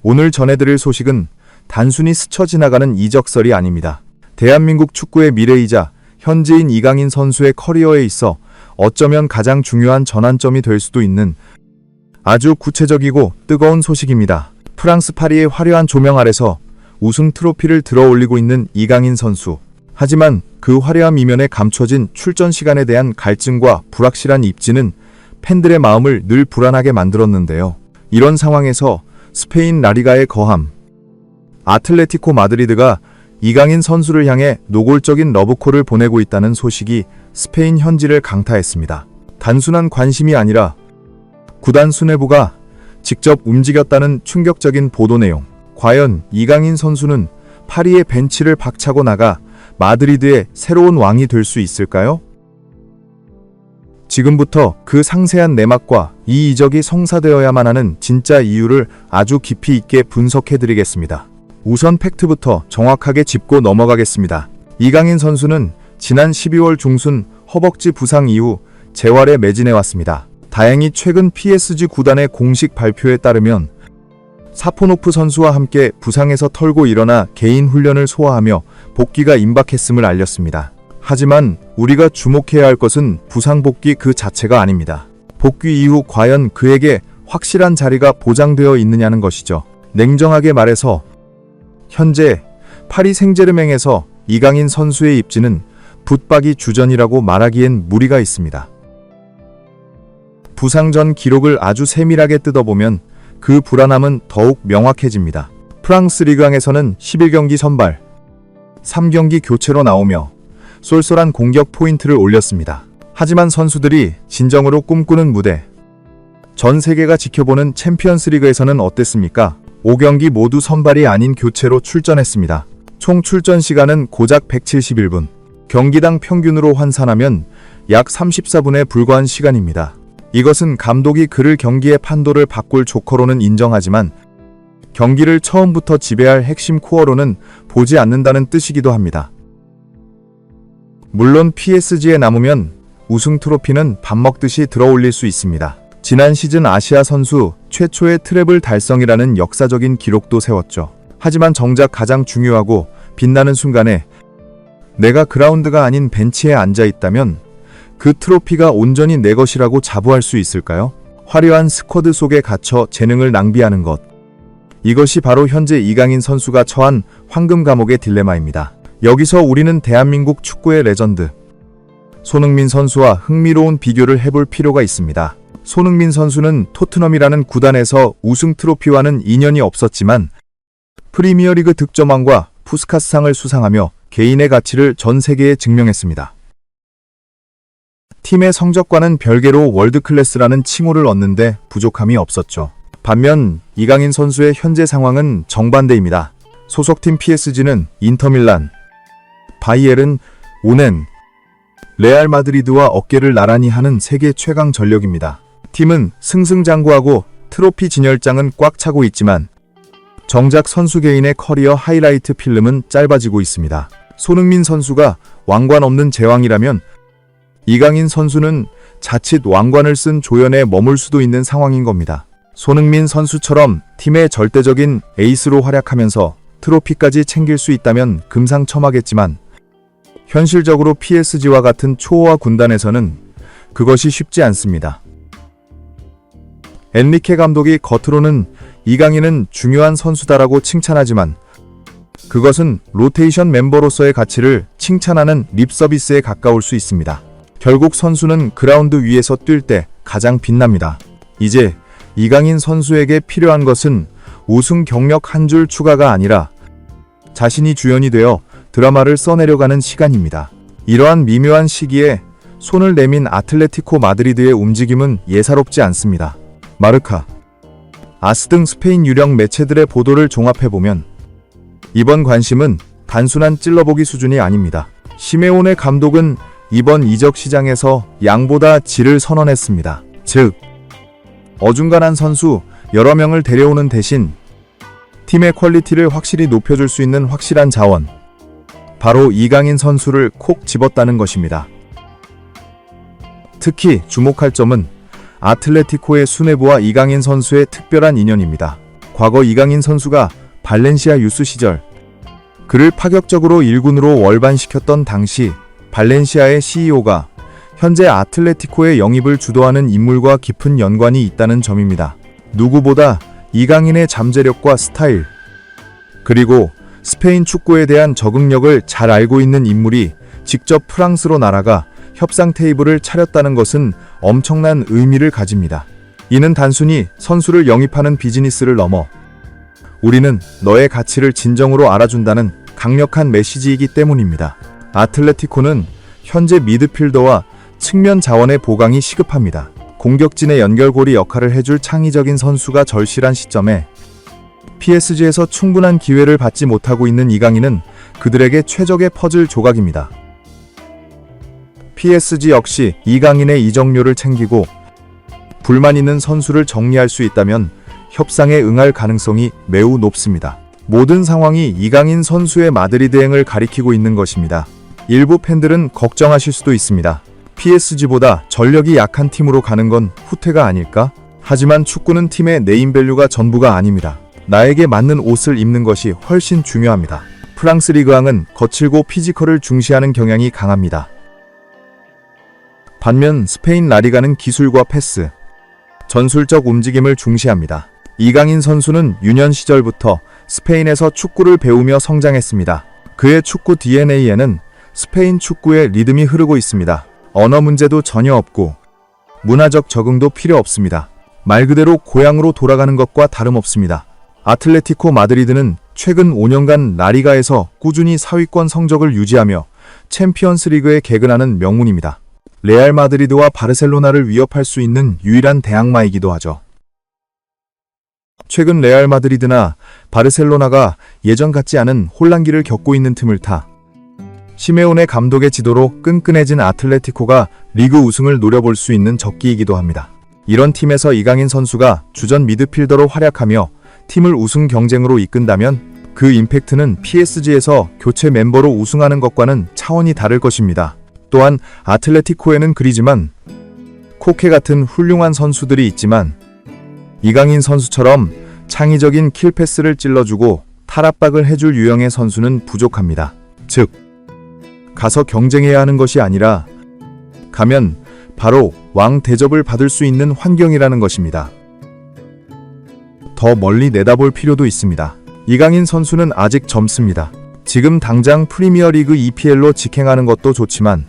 오늘 전해드릴 소식은 단순히 스쳐 지나가는 이적설이 아닙니다. 대한민국 축구의 미래이자 현재인 이강인 선수의 커리어에 있어 어쩌면 가장 중요한 전환점이 될 수도 있는 아주 구체적이고 뜨거운 소식입니다. 프랑스 파리의 화려한 조명 아래서 우승 트로피를 들어올리고 있는 이강인 선수. 하지만 그 화려한 이면에 감춰진 출전 시간에 대한 갈증과 불확실한 입지는 팬들의 마음을 늘 불안하게 만들었는데요. 이런 상황에서 스페인 라리가의 거함, 아틀레티코 마드리드가 이강인 선수를 향해 노골적인 러브콜을 보내고 있다는 소식이 스페인 현지를 강타했습니다. 단순한 관심이 아니라 구단 수뇌부가 직접 움직였다는 충격적인 보도 내용. 과연 이강인 선수는 파리의 벤치를 박차고 나가 마드리드의 새로운 왕이 될 수 있을까요? 지금부터 그 상세한 내막과 이 이적이 성사되어야만 하는 진짜 이유를 아주 깊이 있게 분석해드리겠습니다. 우선 팩트부터 정확하게 짚고 넘어가겠습니다. 이강인 선수는 지난 12월 중순 허벅지 부상 이후 재활에 매진해왔습니다. 다행히 최근 PSG 구단의 공식 발표에 따르면 사포노프 선수와 함께 부상에서 털고 일어나 개인 훈련을 소화하며 복귀가 임박했음을 알렸습니다. 하지만 우리가 주목해야 할 것은 부상 복귀 그 자체가 아닙니다. 복귀 이후 과연 그에게 확실한 자리가 보장되어 있느냐는 것이죠. 냉정하게 말해서 현재 파리 생제르맹에서 이강인 선수의 입지는 붙박이 주전이라고 말하기엔 무리가 있습니다. 부상 전 기록을 아주 세밀하게 뜯어보면 그 불안함은 더욱 명확해집니다. 프랑스 리그왕에서는 11경기 선발, 3경기 교체로 나오며 쏠쏠한 공격 포인트를 올렸습니다. 하지만 선수들이 진정으로 꿈꾸는 무대, 전 세계가 지켜보는 챔피언스 리그에서는 어땠습니까? 5경기 모두 선발이 아닌 교체로 출전했습니다. 총 출전 시간은 고작 171분, 경기당 평균으로 환산하면 약 34분에 불과한 시간입니다. 이것은 감독이 그를 경기의 판도를 바꿀 조커로는 인정하지만 경기를 처음부터 지배할 핵심 코어로는 보지 않는다는 뜻이기도 합니다. 물론 PSG에 남으면 우승 트로피는 밥 먹듯이 들어올릴 수 있습니다. 지난 시즌 아시아 선수 최초의 트래블 달성이라는 역사적인 기록도 세웠죠. 하지만 정작 가장 중요하고 빛나는 순간에 내가 그라운드가 아닌 벤치에 앉아 있다면 그 트로피가 온전히 내 것이라고 자부할 수 있을까요? 화려한 스쿼드 속에 갇혀 재능을 낭비하는 것. 이것이 바로 현재 이강인 선수가 처한 황금 감옥의 딜레마입니다. 여기서 우리는 대한민국 축구의 레전드 손흥민 선수와 흥미로운 비교를 해볼 필요가 있습니다. 손흥민 선수는 토트넘이라는 구단에서 우승 트로피와는 인연이 없었지만 프리미어리그 득점왕과 푸스카스상을 수상하며 개인의 가치를 전 세계에 증명했습니다. 팀의 성적과는 별개로 월드클래스라는 칭호를 얻는데 부족함이 없었죠. 반면 이강인 선수의 현재 상황은 정반대입니다. 소속팀 PSG는 인터밀란, 바이에른, 오넨, 레알 마드리드와 어깨를 나란히 하는 세계 최강 전력입니다. 팀은 승승장구하고 트로피 진열장은 꽉 차고 있지만 정작 선수 개인의 커리어 하이라이트 필름은 짧아지고 있습니다. 손흥민 선수가 왕관 없는 제왕이라면 이강인 선수는 자칫 왕관을 쓴 조연에 머물 수도 있는 상황인 겁니다. 손흥민 선수처럼 팀의 절대적인 에이스로 활약하면서 트로피까지 챙길 수 있다면 금상첨화겠지만 현실적으로 PSG와 같은 초호화 군단에서는 그것이 쉽지 않습니다. 엔리케 감독이 겉으로는 이강인은 중요한 선수다라고 칭찬하지만 그것은 로테이션 멤버로서의 가치를 칭찬하는 립서비스에 가까울 수 있습니다. 결국 선수는 그라운드 위에서 뛸 때 가장 빛납니다. 이제 이강인 선수에게 필요한 것은 우승 경력 한 줄 추가가 아니라 자신이 주연이 되어 드라마를 써내려가는 시간입니다. 이러한 미묘한 시기에 손을 내민 아틀레티코 마드리드의 움직임은 예사롭지 않습니다. 마르카, 아스 등 스페인 유력 매체들의 보도를 종합해보면 이번 관심은 단순한 찔러보기 수준이 아닙니다. 시메오네 감독은 이번 이적 시장에서 양보다 질을 선언했습니다. 즉, 어중간한 선수 여러 명을 데려오는 대신 팀의 퀄리티를 확실히 높여줄 수 있는 확실한 자원, 바로 이강인 선수를 콕 집었다는 것입니다. 특히 주목할 점은 아틀레티코의 수뇌부와 이강인 선수의 특별한 인연입니다. 과거 이강인 선수가 발렌시아 유스 시절 그를 파격적으로 1군으로 월반시켰던 당시 발렌시아의 CEO가 현재 아틀레티코의 영입을 주도하는 인물과 깊은 연관이 있다는 점입니다. 누구보다 이강인의 잠재력과 스타일, 그리고 스페인 축구에 대한 적응력을 잘 알고 있는 인물이 직접 프랑스로 날아가 협상 테이블을 차렸다는 것은 엄청난 의미를 가집니다. 이는 단순히 선수를 영입하는 비즈니스를 넘어 우리는 너의 가치를 진정으로 알아준다는 강력한 메시지이기 때문입니다. 아틀레티코는 현재 미드필더와 측면 자원의 보강이 시급합니다. 공격진의 연결고리 역할을 해줄 창의적인 선수가 절실한 시점에 PSG에서 충분한 기회를 받지 못하고 있는 이강인은 그들에게 최적의 퍼즐 조각입니다. PSG 역시 이강인의 이적료를 챙기고 불만 있는 선수를 정리할 수 있다면 협상에 응할 가능성이 매우 높습니다. 모든 상황이 이강인 선수의 마드리드행을 가리키고 있는 것입니다. 일부 팬들은 걱정하실 수도 있습니다. PSG보다 전력이 약한 팀으로 가는 건 후퇴가 아닐까? 하지만 축구는 팀의 네임밸류가 전부가 아닙니다. 나에게 맞는 옷을 입는 것이 훨씬 중요합니다. 프랑스 리그왕은 거칠고 피지컬을 중시하는 경향이 강합니다. 반면 스페인 라리가는 기술과 패스, 전술적 움직임을 중시합니다. 이강인 선수는 유년 시절부터 스페인에서 축구를 배우며 성장했습니다. 그의 축구 DNA에는 스페인 축구의 리듬이 흐르고 있습니다. 언어 문제도 전혀 없고 문화적 적응도 필요 없습니다. 말 그대로 고향으로 돌아가는 것과 다름없습니다. 아틀레티코 마드리드는 최근 5년간 라리가에서 꾸준히 상위권 성적을 유지하며 챔피언스 리그에 개근하는 명문입니다. 레알 마드리드와 바르셀로나를 위협할 수 있는 유일한 대항마이기도 하죠. 최근 레알 마드리드나 바르셀로나가 예전 같지 않은 혼란기를 겪고 있는 틈을 타 시메오네 감독의 지도로 끈끈해진 아틀레티코가 리그 우승을 노려볼 수 있는 적기이기도 합니다. 이런 팀에서 이강인 선수가 주전 미드필더로 활약하며 팀을 우승 경쟁으로 이끈다면 그 임팩트는 PSG에서 교체 멤버로 우승하는 것과는 차원이 다를 것입니다. 또한 아틀레티코에는 그리즈만, 코케 같은 훌륭한 선수들이 있지만 이강인 선수처럼 창의적인 킬패스를 찔러주고 탈압박을 해줄 유형의 선수는 부족합니다. 즉, 가서 경쟁해야 하는 것이 아니라 가면 바로 왕 대접을 받을 수 있는 환경이라는 것입니다. 더 멀리 내다볼 필요도 있습니다. 이강인 선수는 아직 젊습니다. 지금 당장 프리미어리그 EPL로 직행하는 것도 좋지만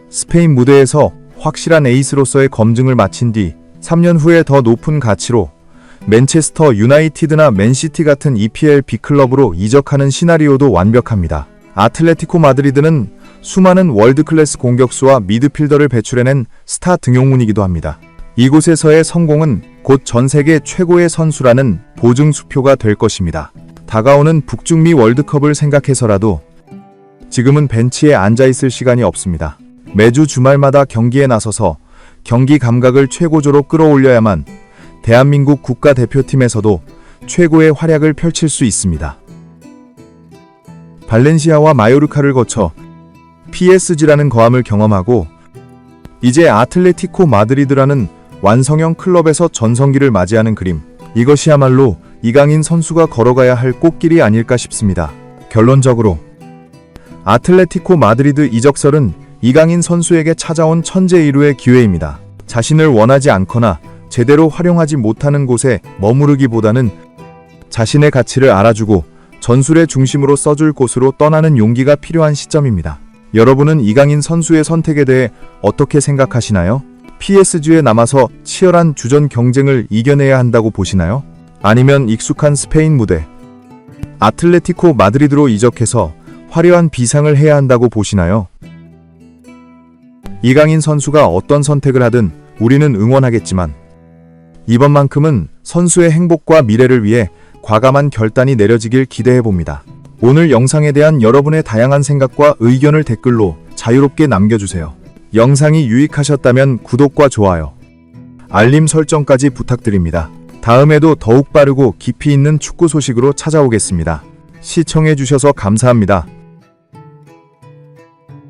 스페인 무대에서 확실한 에이스로서의 검증을 마친 뒤 3년 후에 더 높은 가치로 맨체스터 유나이티드나 맨시티 같은 EPL 빅클럽으로 이적하는 시나리오도 완벽합니다. 아틀레티코 마드리드는 수많은 월드클래스 공격수와 미드필더를 배출해낸 스타 등용문이기도 합니다. 이곳에서의 성공은 곧 전 세계 최고의 선수라는 보증수표가 될 것입니다. 다가오는 북중미 월드컵을 생각해서라도 지금은 벤치에 앉아있을 시간이 없습니다. 매주 주말마다 경기에 나서서 경기 감각을 최고조로 끌어올려야만 대한민국 국가대표팀에서도 최고의 활약을 펼칠 수 있습니다. 발렌시아와 마요르카를 거쳐 PSG라는 거함을 경험하고 이제 아틀레티코 마드리드라는 완성형 클럽에서 전성기를 맞이하는 그림, 이것이야말로 이강인 선수가 걸어가야 할 꽃길이 아닐까 싶습니다. 결론적으로 아틀레티코 마드리드 이적설은 이강인 선수에게 찾아온 천재일우의 기회입니다. 자신을 원하지 않거나 제대로 활용하지 못하는 곳에 머무르기보다는 자신의 가치를 알아주고 전술의 중심으로 써줄 곳으로 떠나는 용기가 필요한 시점입니다. 여러분은 이강인 선수의 선택에 대해 어떻게 생각하시나요? PSG에 남아서 치열한 주전 경쟁을 이겨내야 한다고 보시나요? 아니면 익숙한 스페인 무대, 아틀레티코 마드리드로 이적해서 화려한 비상을 해야 한다고 보시나요? 이강인 선수가 어떤 선택을 하든 우리는 응원하겠지만 이번만큼은 선수의 행복과 미래를 위해 과감한 결단이 내려지길 기대해봅니다. 오늘 영상에 대한 여러분의 다양한 생각과 의견을 댓글로 자유롭게 남겨주세요. 영상이 유익하셨다면 구독과 좋아요, 알림 설정까지 부탁드립니다. 다음에도 더욱 빠르고 깊이 있는 축구 소식으로 찾아오겠습니다. 시청해주셔서 감사합니다.